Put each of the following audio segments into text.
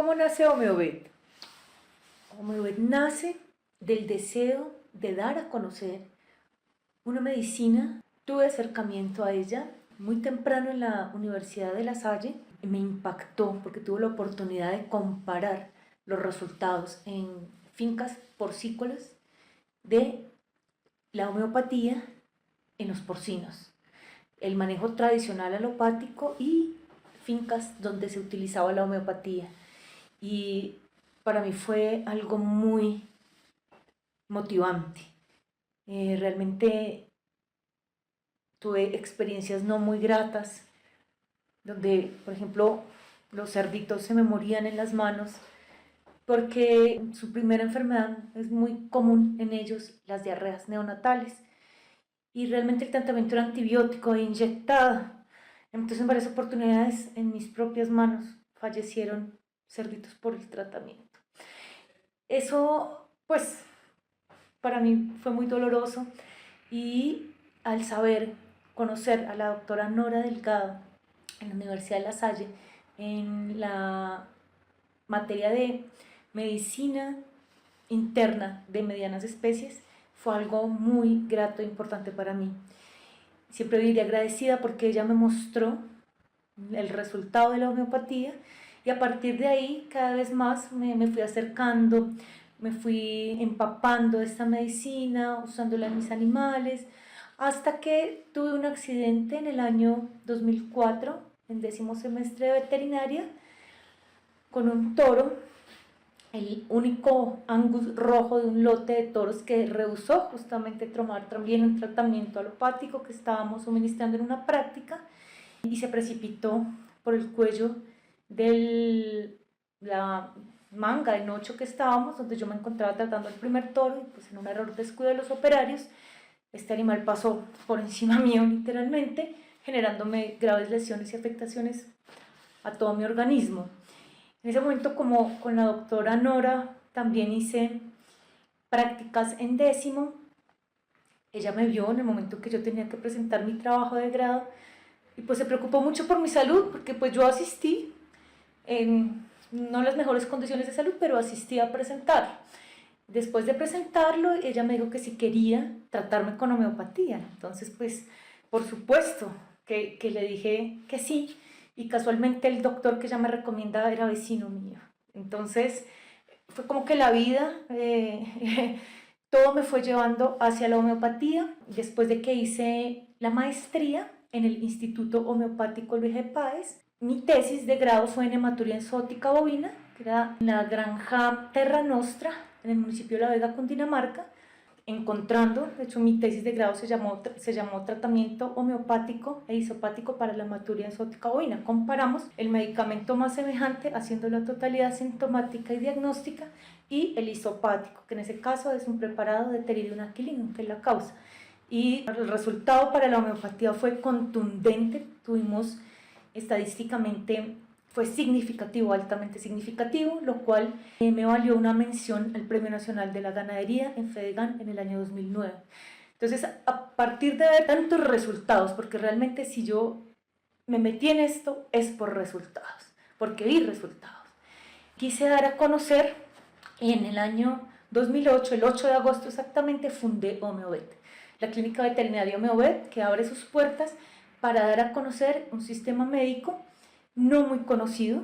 ¿Cómo nace Homeovet? Homeovet nace del deseo de dar a conocer una medicina. Tuve acercamiento a ella muy temprano en la Universidad de La Salle y me impactó porque tuve la oportunidad de comparar los resultados en fincas porcícolas de la homeopatía en los porcinos, el manejo tradicional alopático y fincas donde se utilizaba la homeopatía. Y para mí fue algo muy motivante. Realmente tuve experiencias no muy gratas, donde, por ejemplo, los cerditos se me morían en las manos, porque su primera enfermedad es muy común en ellos, las diarreas neonatales, y realmente el tratamiento era antibiótico e inyectado. Entonces, en varias oportunidades, en mis propias manos, fallecieron cerditos por el tratamiento. Eso, pues, para mí fue muy doloroso, y al conocer a la doctora Nora Delgado en la Universidad de La Salle, en la materia de medicina interna de medianas especies, fue algo muy grato e importante para mí. Siempre viviré agradecida porque ella me mostró el resultado de la homeopatía, y a partir de ahí cada vez más me fui acercando, me fui empapando de esta medicina, usándola en mis animales, hasta que tuve un accidente en el año 2004, en 10º semestre de veterinaria, con un toro, el único Angus rojo de un lote de toros que rehusó justamente tomar también un tratamiento alopático que estábamos suministrando en una práctica, y se precipitó por el cuello de la manga de nocho que estábamos, donde yo me encontraba tratando el primer toro, y pues en un error descuido de los operarios, este animal pasó por encima mío literalmente, generándome graves lesiones y afectaciones a todo mi organismo. En ese momento, como con la doctora Nora, también hice prácticas en 10º. Ella me vio en el momento que yo tenía que presentar mi trabajo de grado, y pues se preocupó mucho por mi salud, porque pues yo asistí en no las mejores condiciones de salud, pero asistí a presentar. Después de presentarlo, ella me dijo que si quería tratarme con homeopatía. Entonces, pues, por supuesto que le dije que sí, y casualmente el doctor que ella me recomienda era vecino mío. Entonces, fue como que la vida, todo me fue llevando hacia la homeopatía. Después de que hice la maestría en el Instituto Homeopático Luis G. Páez, mi tesis de grado fue en hematuria enzootica bovina, que era en la granja Terra Nostra, en el municipio de La Vega, Cundinamarca, encontrando, de hecho mi tesis de grado se llamó Tratamiento homeopático e isopático para la hematuria enzootica bovina. Comparamos el medicamento más semejante, haciendo la totalidad sintomática y diagnóstica, y el isopático, que en ese caso es un preparado de Pteridium aquilinum, que es la causa. Y el resultado para la homeopatía fue contundente. Tuvimos estadísticamente, fue significativo, altamente significativo, lo cual me valió una mención al Premio Nacional de la Ganadería en Fedegan en el año 2009. Entonces, a partir de ver tantos resultados, porque realmente si yo me metí en esto es por resultados, porque vi resultados, quise dar a conocer, y en el año 2008, el 8 de agosto exactamente, fundé Homeovet, la clínica veterinaria Homeovet, que abre sus puertas para dar a conocer un sistema médico no muy conocido,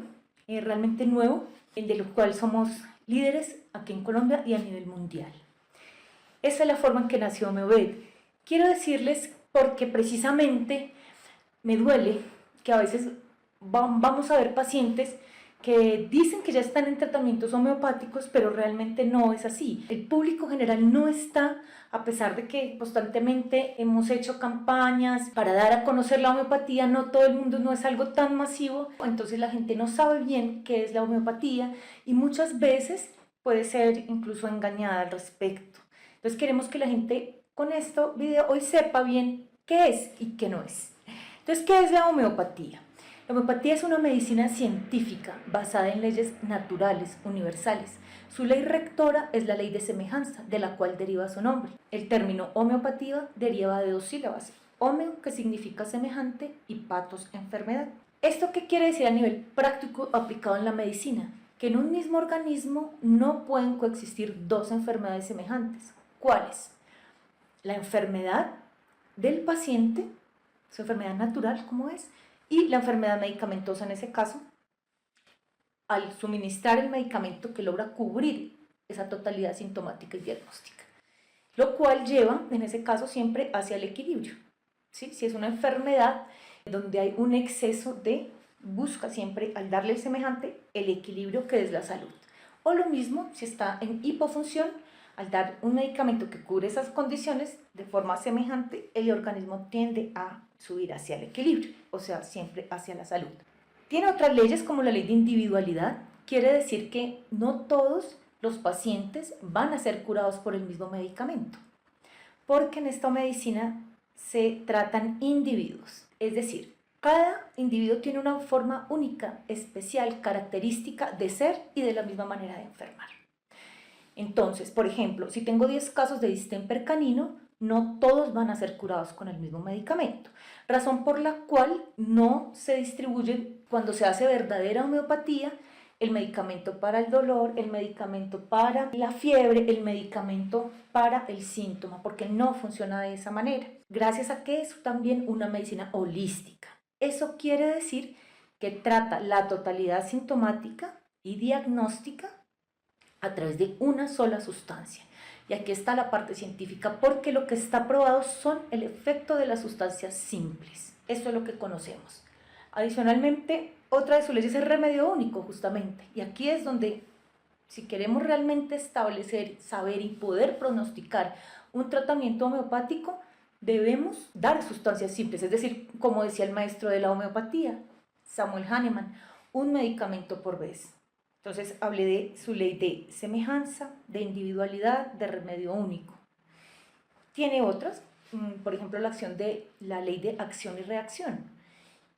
realmente nuevo, de lo cual somos líderes aquí en Colombia y a nivel mundial. Esa es la forma en que nació Homeovet. Quiero decirles, porque precisamente me duele que a veces vamos a ver pacientes que dicen que ya están en tratamientos homeopáticos, pero realmente no es así. El público general no está, a pesar de que constantemente hemos hecho campañas para dar a conocer la homeopatía, no todo el mundo, no es algo tan masivo, entonces la gente no sabe bien qué es la homeopatía, y muchas veces puede ser incluso engañada al respecto. Entonces queremos que la gente con este video hoy sepa bien qué es y qué no es. Entonces, ¿qué es la homeopatía? La homeopatía es una medicina científica basada en leyes naturales, universales. Su ley rectora es la ley de semejanza, de la cual deriva su nombre. El término homeopatía deriva de 2 sílabas, homeo, que significa semejante, y patos, enfermedad. ¿Esto qué quiere decir a nivel práctico aplicado en la medicina? que en un mismo organismo no pueden coexistir dos enfermedades semejantes. ¿Cuáles? La enfermedad del paciente, su enfermedad natural como es, y la enfermedad medicamentosa en ese caso, al suministrar el medicamento que logra cubrir esa totalidad sintomática y diagnóstica, lo cual lleva en ese caso siempre hacia el equilibrio, ¿sí? Si es una enfermedad donde hay un exceso de, busca siempre al darle el semejante el equilibrio que es la salud, o lo mismo si está en hipofunción, al dar un medicamento que cubre esas condiciones de forma semejante, el organismo tiende a subir hacia el equilibrio, o sea, siempre hacia la salud. Tiene otras leyes como la ley de individualidad, quiere decir que no todos los pacientes van a ser curados por el mismo medicamento, porque en esta medicina se tratan individuos, es decir, cada individuo tiene una forma única, especial, característica de ser y de la misma manera de enfermar. Entonces, por ejemplo, si tengo 10 casos de distemper canino, no todos van a ser curados con el mismo medicamento, razón por la cual no se distribuyen cuando se hace verdadera homeopatía el medicamento para el dolor, el medicamento para la fiebre, el medicamento para el síntoma, porque no funciona de esa manera. Gracias a que es también una medicina holística. Eso quiere decir que trata la totalidad sintomática y diagnóstica a través de una sola sustancia. Y aquí está la parte científica, porque lo que está probado son el efecto de las sustancias simples. Eso es lo que conocemos. Adicionalmente, otra de sus leyes es el remedio único, justamente. Y aquí es donde, si queremos realmente establecer, saber y poder pronosticar un tratamiento homeopático, debemos dar sustancias simples. Es decir, como decía el maestro de la homeopatía, Samuel Hahnemann, un medicamento por vez. Entonces hablé de su ley de semejanza, de individualidad, de remedio único. Tiene otras, por ejemplo, la ley de acción y reacción.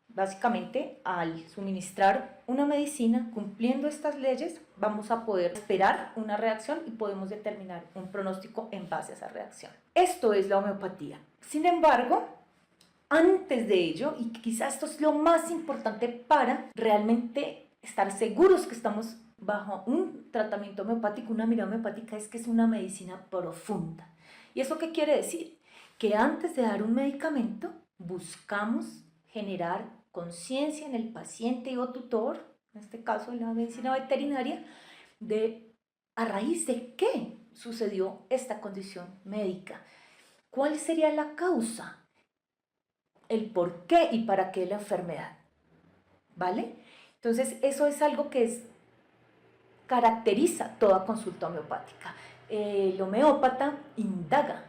Básicamente, al suministrar una medicina cumpliendo estas leyes, vamos a poder esperar una reacción y podemos determinar un pronóstico en base a esa reacción. Esto es la homeopatía. Sin embargo, antes de ello, y quizás esto es lo más importante para realmente estar seguros que estamos bajo un tratamiento homeopático, una mirada homeopática, es que es una medicina profunda. ¿Y eso qué quiere decir? Que antes de dar un medicamento, buscamos generar conciencia en el paciente o tutor, en este caso en la medicina veterinaria, de a raíz de qué sucedió esta condición médica, cuál sería la causa, el por qué y para qué la enfermedad, ¿vale? Entonces eso es algo que caracteriza toda consulta homeopática. El homeópata indaga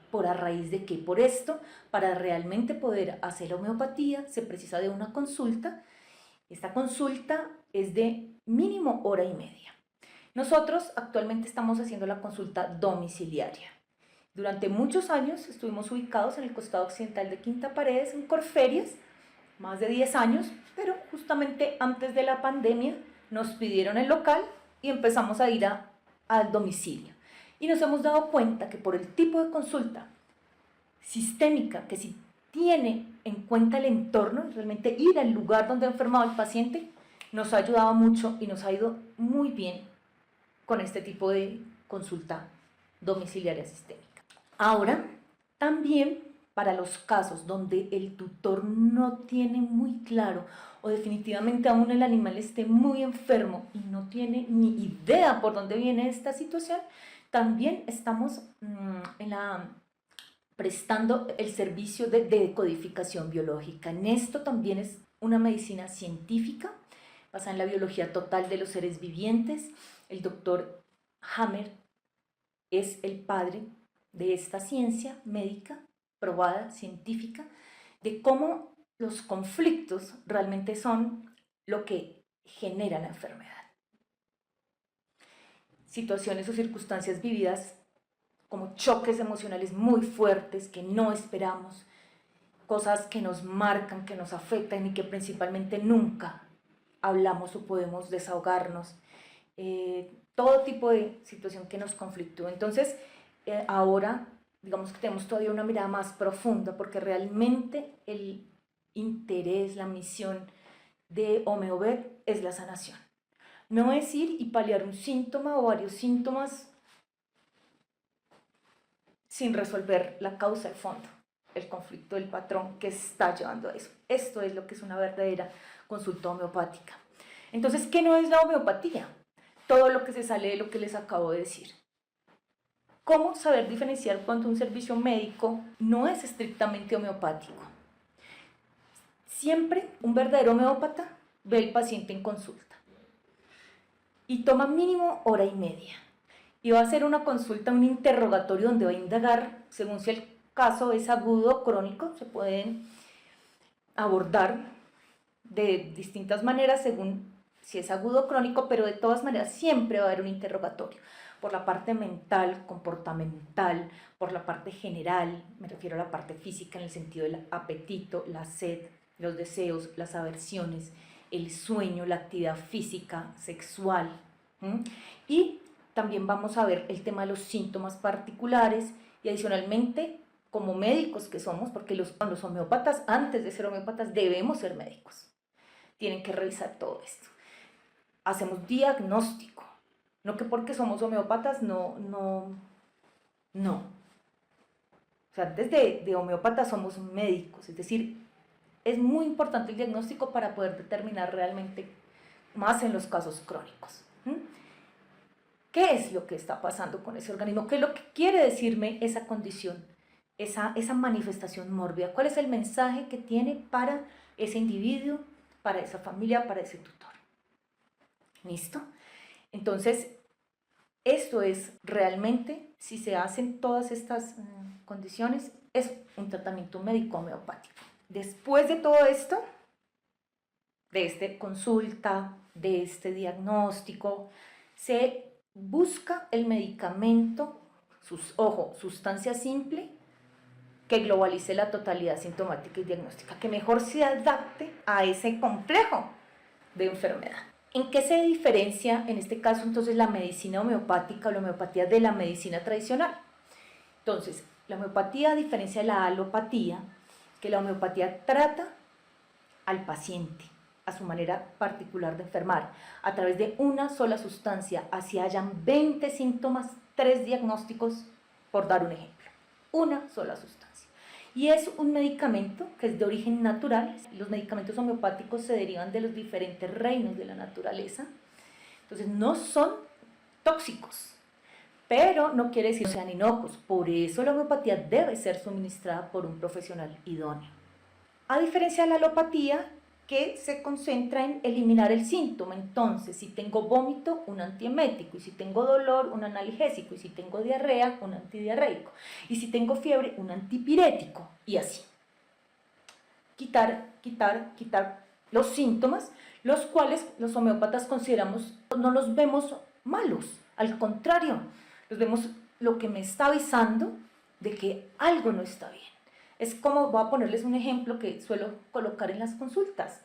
por a raíz de qué, por esto, para realmente poder hacer la homeopatía se precisa de una consulta. Esta consulta es de mínimo hora y media. Nosotros actualmente estamos haciendo la consulta domiciliaria. Durante muchos años estuvimos ubicados en el costado occidental de Quinta Paredes, en Corferias, más de 10 años, pero justamente antes de la pandemia nos pidieron el local y empezamos a ir al domicilio. Y nos hemos dado cuenta que por el tipo de consulta sistémica, que si tiene en cuenta el entorno, realmente ir al lugar donde ha enfermado el paciente, nos ha ayudado mucho y nos ha ido muy bien con este tipo de consulta domiciliaria sistémica. Ahora, también para los casos donde el tutor no tiene muy claro o definitivamente aún el animal esté muy enfermo y no tiene ni idea por dónde viene esta situación, también estamos prestando el servicio de decodificación biológica. En esto también es una medicina científica, basada en la biología total de los seres vivientes. El doctor Hammer es el padre de esta ciencia médica probada, científica, de cómo los conflictos realmente son lo que genera la enfermedad. Situaciones o circunstancias vividas como choques emocionales muy fuertes que no esperamos, cosas que nos marcan, que nos afectan y que principalmente nunca hablamos o podemos desahogarnos, todo tipo de situación que nos conflictúa. Entonces, ahora, digamos que tenemos todavía una mirada más profunda, porque realmente el interés, la misión de HomeoVet es la sanación. No es ir y paliar un síntoma o varios síntomas sin resolver la causa de fondo, el conflicto del patrón que está llevando a eso. Esto es lo que es una verdadera consulta homeopática. Entonces, ¿qué no es la homeopatía? Todo lo que se sale de lo que les acabo de decir. ¿Cómo saber diferenciar cuando un servicio médico no es estrictamente homeopático? Siempre un verdadero homeópata ve al paciente en consulta y toma mínimo hora y media. Y va a hacer una consulta, un interrogatorio donde va a indagar, según si el caso es agudo o crónico, se pueden abordar de distintas maneras según si es agudo o crónico, pero de todas maneras siempre va a haber un interrogatorio, por la parte mental, comportamental, por la parte general, me refiero a la parte física en el sentido del apetito, la sed, los deseos, las aversiones, el sueño, la actividad física, sexual, y también vamos a ver el tema de los síntomas particulares y adicionalmente como médicos que somos, porque los homeópatas, antes de ser homeópatas, debemos ser médicos. Tienen que revisar todo esto. Hacemos diagnóstico, no que porque somos homeópatas, no. O sea, antes de homeópatas somos médicos, es decir, es muy importante el diagnóstico para poder determinar realmente más en los casos crónicos. ¿Qué es lo que está pasando con ese organismo? ¿Qué es lo que quiere decirme esa condición, esa manifestación mórbida? ¿Cuál es el mensaje que tiene para ese individuo, para esa familia, para ese tutor? ¿Listo? Entonces, esto es realmente, si se hacen todas estas condiciones, es un tratamiento médico homeopático. Después de todo esto, de esta consulta, de este diagnóstico, se busca el medicamento, sustancia simple, que globalice la totalidad sintomática y diagnóstica, que mejor se adapte a ese complejo de enfermedad. ¿En qué se diferencia, en este caso, entonces, la medicina homeopática o la homeopatía de la medicina tradicional? Entonces, la homeopatía, a diferencia de la alopatía, que la homeopatía trata al paciente, a su manera particular de enfermar, a través de una sola sustancia, así hayan 20 síntomas, 3 diagnósticos, por dar un ejemplo. Una sola sustancia. Y es un medicamento que es de origen natural. Los medicamentos homeopáticos se derivan de los diferentes reinos de la naturaleza. Entonces no son tóxicos, pero no quiere decir que sean inocuos. Por eso la homeopatía debe ser suministrada por un profesional idóneo. A diferencia de la alopatía, que se concentra en eliminar el síntoma. Entonces, si tengo vómito, un antiemético, y si tengo dolor, un analgésico, y si tengo diarrea, un antidiarreico, y si tengo fiebre, un antipirético, y así. Quitar los síntomas, los cuales los homeópatas consideramos, no los vemos malos, al contrario, los vemos lo que me está avisando de que algo no está bien. Es como, voy a ponerles un ejemplo que suelo colocar en las consultas.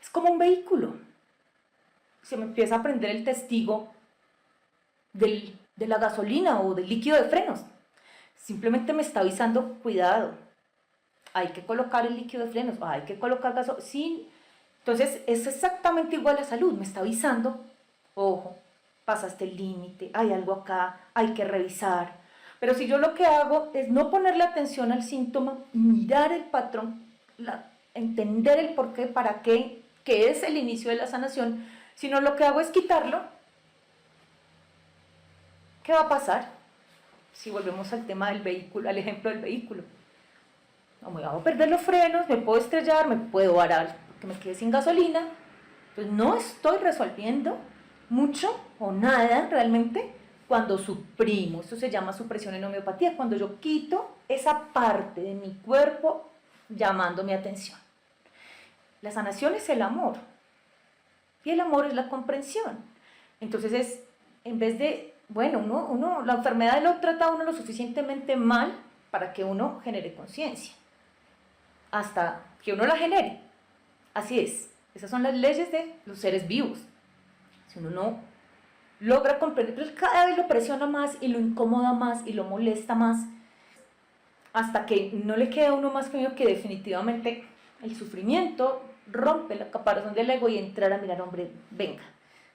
Es como un vehículo. Se me empieza a prender el testigo de la gasolina o del líquido de frenos. Simplemente me está avisando, cuidado, hay que colocar el líquido de frenos, hay que colocar gasolina. Sí. Entonces es exactamente igual a salud, me está avisando, ojo, pasaste el límite, hay algo acá, hay que revisar. Pero si yo lo que hago es no ponerle atención al síntoma, mirar el patrón, entender el por qué, para qué, que es el inicio de la sanación, sino lo que hago es quitarlo, ¿qué va a pasar? Si volvemos al tema del vehículo, al ejemplo del vehículo. No me voy a perder los frenos, me puedo estrellar, me puedo varar, porque me quedé sin gasolina. Entonces no estoy resolviendo mucho o nada realmente cuando suprimo. Esto se llama supresión en homeopatía, cuando yo quito esa parte de mi cuerpo llamando mi atención. La sanación es el amor y el amor es la comprensión. Entonces es, en vez de, bueno, la enfermedad lo trata a uno lo suficientemente mal para que uno genere conciencia, hasta que uno la genere. Así es, esas son las leyes de los seres vivos. Si uno no logra comprender, pero cada vez lo presiona más y lo incomoda más y lo molesta más, hasta que no le queda a uno más que definitivamente el sufrimiento rompe la caparazón del ego y entrar a mirar, hombre, venga,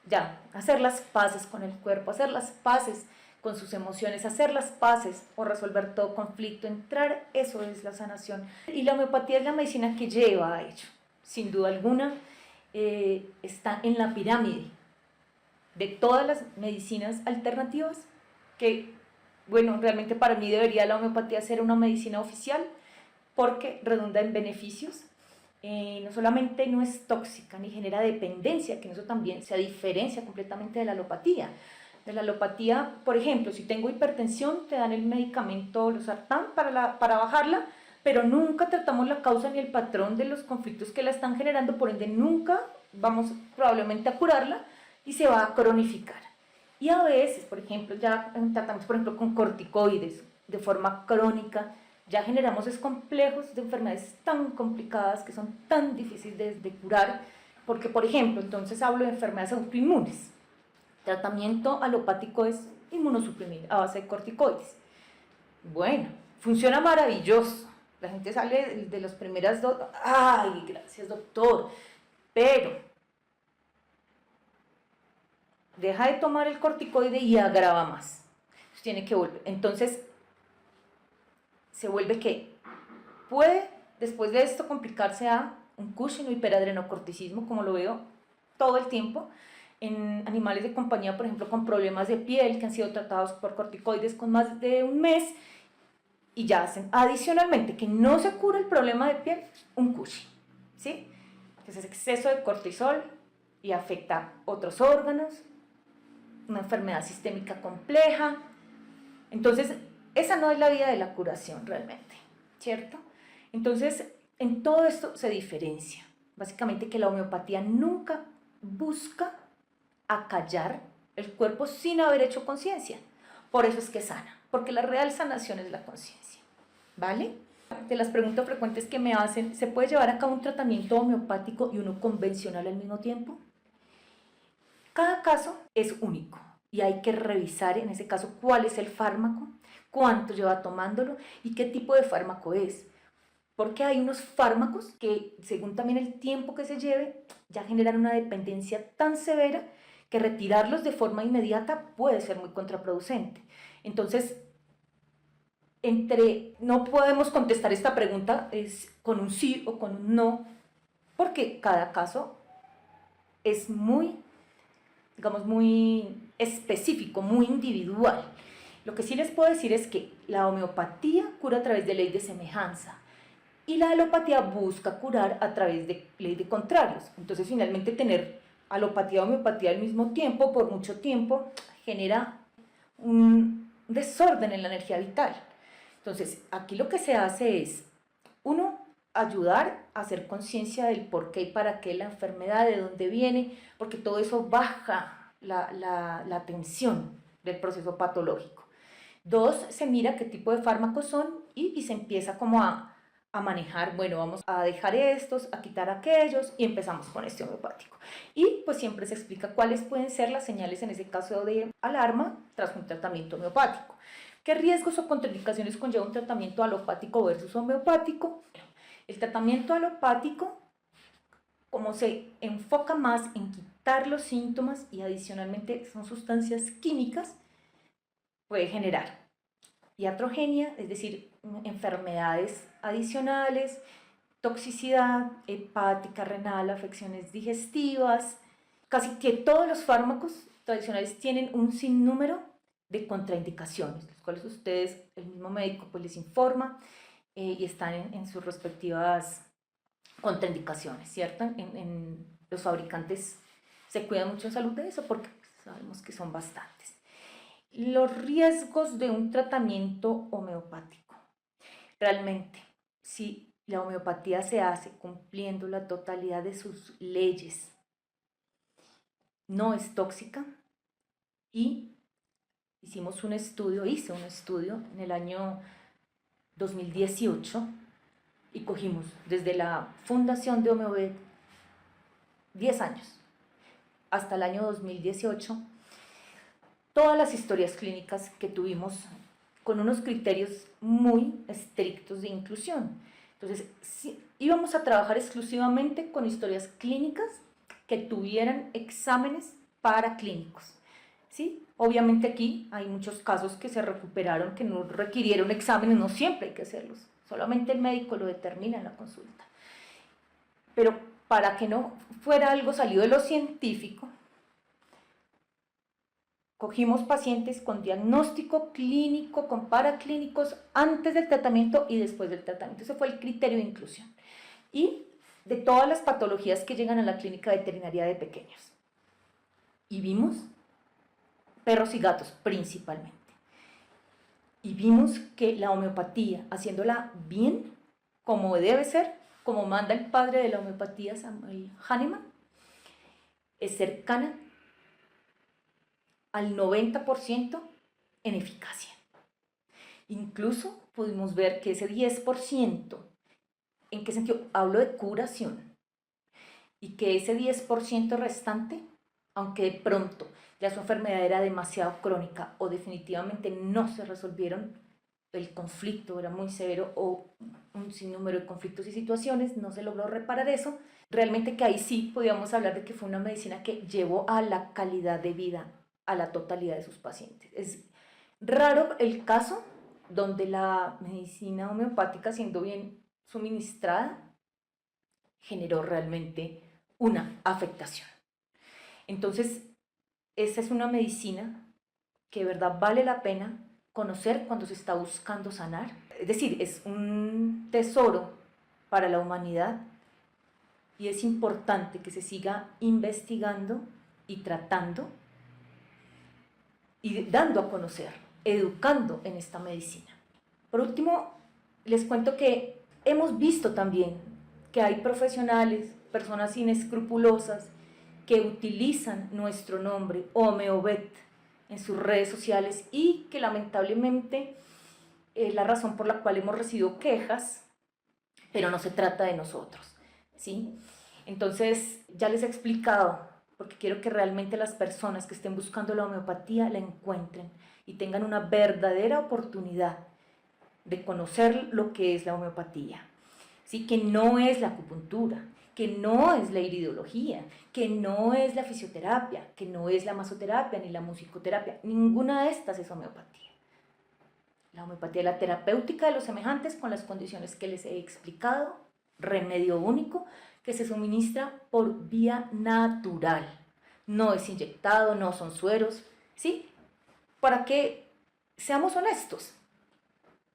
ya, hacer las paces con el cuerpo, hacer las paces con sus emociones, hacer las paces o resolver todo conflicto, entrar, eso es la sanación. Y la homeopatía es la medicina que lleva a ello, sin duda alguna, está en la pirámide de todas las medicinas alternativas, que, bueno, realmente para mí debería la homeopatía ser una medicina oficial, porque redunda en beneficios. No solamente no es tóxica ni genera dependencia, que eso también se diferencia completamente de la alopatía. De la alopatía, por ejemplo, si tengo hipertensión, te dan el medicamento losartán para bajarla, pero nunca tratamos la causa ni el patrón de los conflictos que la están generando, por ende nunca vamos probablemente a curarla y se va a cronificar. Y a veces, por ejemplo, ya tratamos por ejemplo con corticoides de forma crónica, ya generamos es complejos de enfermedades tan complicadas que son tan difíciles de curar, porque por ejemplo, entonces hablo de enfermedades autoinmunes. Tratamiento alopático es inmunosuprimir a base de corticoides. Bueno, funciona maravilloso. La gente sale de las primeras dos, ¡ay, gracias doctor! Pero deja de tomar el corticoide y agrava más. Tiene que volver. Entonces, se vuelve que puede, después de esto, complicarse a un Cushing o hiperadrenocorticismo, como lo veo todo el tiempo, en animales de compañía, por ejemplo, con problemas de piel que han sido tratados por corticoides con más de un mes y ya hacen adicionalmente que no se cura el problema de piel, un Cushing, ¿sí? Entonces, exceso de cortisol y afecta otros órganos, una enfermedad sistémica compleja. Entonces, esa no es la vía de la curación realmente, ¿cierto? Entonces, en todo esto se diferencia, básicamente, que la homeopatía nunca busca acallar el cuerpo sin haber hecho conciencia. Por eso es que sana, porque la real sanación es la conciencia, ¿vale? De las preguntas frecuentes que me hacen, ¿se puede llevar a cabo un tratamiento homeopático y uno convencional al mismo tiempo? Cada caso es único y hay que revisar en ese caso cuál es el fármaco, cuánto lleva tomándolo y qué tipo de fármaco es. Porque hay unos fármacos que, según también el tiempo que se lleve, ya generan una dependencia tan severa que retirarlos de forma inmediata puede ser muy contraproducente. Entonces, no podemos contestar esta pregunta con un sí o con un no, porque cada caso es muy, digamos, muy específico, muy individual. Lo que sí les puedo decir es que la homeopatía cura a través de ley de semejanza y la alopatía busca curar a través de ley de contrarios. Entonces, finalmente, tener alopatía y homeopatía al mismo tiempo, por mucho tiempo, genera un desorden en la energía vital. Entonces, aquí lo que se hace es, uno, ayudar a hacer conciencia del por qué y para qué la enfermedad, de dónde viene, porque todo eso baja la tensión del proceso patológico. Dos, se mira qué tipo de fármacos son y se empieza como a manejar, bueno, vamos a dejar estos, a quitar aquellos y empezamos con este homeopático. Y pues siempre se explica cuáles pueden ser las señales en ese caso de alarma tras un tratamiento homeopático. ¿Qué riesgos o contraindicaciones conlleva un tratamiento alopático versus homeopático? El tratamiento alopático, como se enfoca más en quitar los síntomas y adicionalmente son sustancias químicas, puede generar iatrogenia, es decir, enfermedades adicionales, toxicidad hepática, renal, afecciones digestivas. Casi que todos los fármacos tradicionales tienen un sinnúmero de contraindicaciones, los cuales ustedes, el mismo médico, pues les informa y están en sus respectivas contraindicaciones, ¿cierto? Los fabricantes se cuidan mucho en salud de eso porque sabemos que son bastantes. Los riesgos de un tratamiento homeopático. Realmente, si la homeopatía se hace cumpliendo la totalidad de sus leyes, no es tóxica y hice un estudio en el año 2018 y cogimos desde la fundación de Homeovet 10 años hasta el año 2018 todas las historias clínicas que tuvimos con unos criterios muy estrictos de inclusión. Entonces, sí, íbamos a trabajar exclusivamente con historias clínicas que tuvieran exámenes paraclínicos, ¿sí? Obviamente aquí hay muchos casos que se recuperaron, que no requirieron exámenes, no siempre hay que hacerlos, solamente el médico lo determina en la consulta. Pero para que no fuera algo salido de lo científico, cogimos pacientes con diagnóstico clínico, con paraclínicos, antes del tratamiento y después del tratamiento. Ese fue el criterio de inclusión. Y de todas las patologías que llegan a la clínica veterinaria de pequeños. Y vimos perros y gatos principalmente. Y vimos que la homeopatía, haciéndola bien, como debe ser, como manda el padre de la homeopatía, Samuel Hahnemann, es cercana al 90% en eficacia. Incluso pudimos ver que ese 10%, ¿en qué sentido? Hablo de curación. Y que ese 10% restante, aunque de pronto ya su enfermedad era demasiado crónica o definitivamente no se resolvieron, el conflicto era muy severo o un sinnúmero de conflictos y situaciones, no se logró reparar eso, realmente que ahí sí podíamos hablar de que fue una medicina que llevó a la calidad de vida a la totalidad de sus pacientes. Es raro el caso donde la medicina homeopática, siendo bien suministrada, generó realmente una afectación. Entonces, esa es una medicina que de verdad vale la pena conocer cuando se está buscando sanar. Es decir, es un tesoro para la humanidad y es importante que se siga investigando y tratando y dando a conocer, educando en esta medicina. Por último, les cuento que hemos visto también que hay profesionales, personas inescrupulosas, que utilizan nuestro nombre, Homeovet, en sus redes sociales y que lamentablemente es la razón por la cual hemos recibido quejas, pero no se trata de nosotros, ¿sí? Entonces, ya les he explicado, porque quiero que realmente las personas que estén buscando la homeopatía la encuentren y tengan una verdadera oportunidad de conocer lo que es la homeopatía, ¿sí? Que no es la acupuntura, que no es la iridología, que no es la fisioterapia, que no es la masoterapia ni la musicoterapia, ninguna de estas es homeopatía. La homeopatía es la terapéutica de los semejantes con las condiciones que les he explicado, remedio único que se suministra por vía natural, no es inyectado, no son sueros, ¿sí? Para que seamos honestos.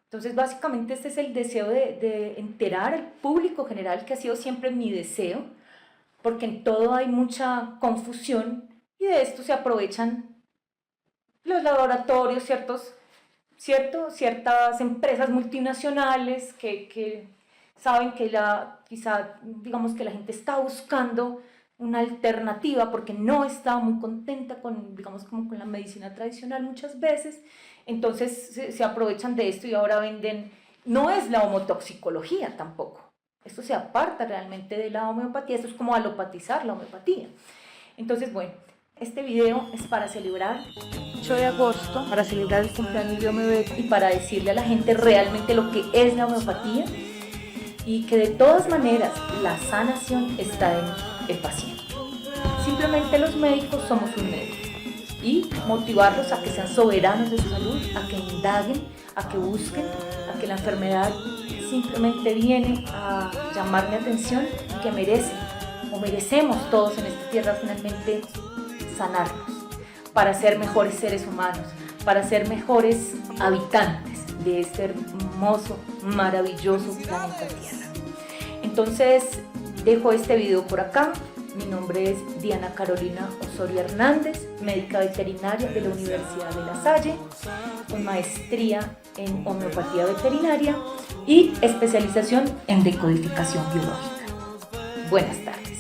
Entonces, básicamente este es el deseo de enterar al público general, que ha sido siempre mi deseo, porque en todo hay mucha confusión y de esto se aprovechan los laboratorios, ciertas empresas multinacionales que saben que quizá digamos que la gente está buscando una alternativa porque no está muy contenta con, digamos, como con la medicina tradicional muchas veces. Entonces se aprovechan de esto y ahora venden, no es la homotoxicología tampoco, esto se aparta realmente de la homeopatía, esto es como alopatizar la homeopatía. Entonces, bueno, este video es para celebrar 8 de agosto, para celebrar el cumpleaños de Homeovet y para decirle a la gente realmente lo que es la homeopatía y que de todas maneras la sanación está en el paciente. Simplemente los médicos somos un medio. Y motivarlos a que sean soberanos de su salud, a que indaguen, a que busquen, a que la enfermedad simplemente viene a llamar mi atención y que merecen, o merecemos todos en esta tierra finalmente sanarnos, para ser mejores seres humanos, para ser mejores habitantes de este hermoso, maravilloso planeta Tierra. Entonces, dejo este video por acá. Mi nombre es Diana Carolina Osorio Hernández, médica veterinaria de la Universidad de La Salle, con maestría en homeopatía veterinaria y especialización en decodificación biológica. Buenas tardes.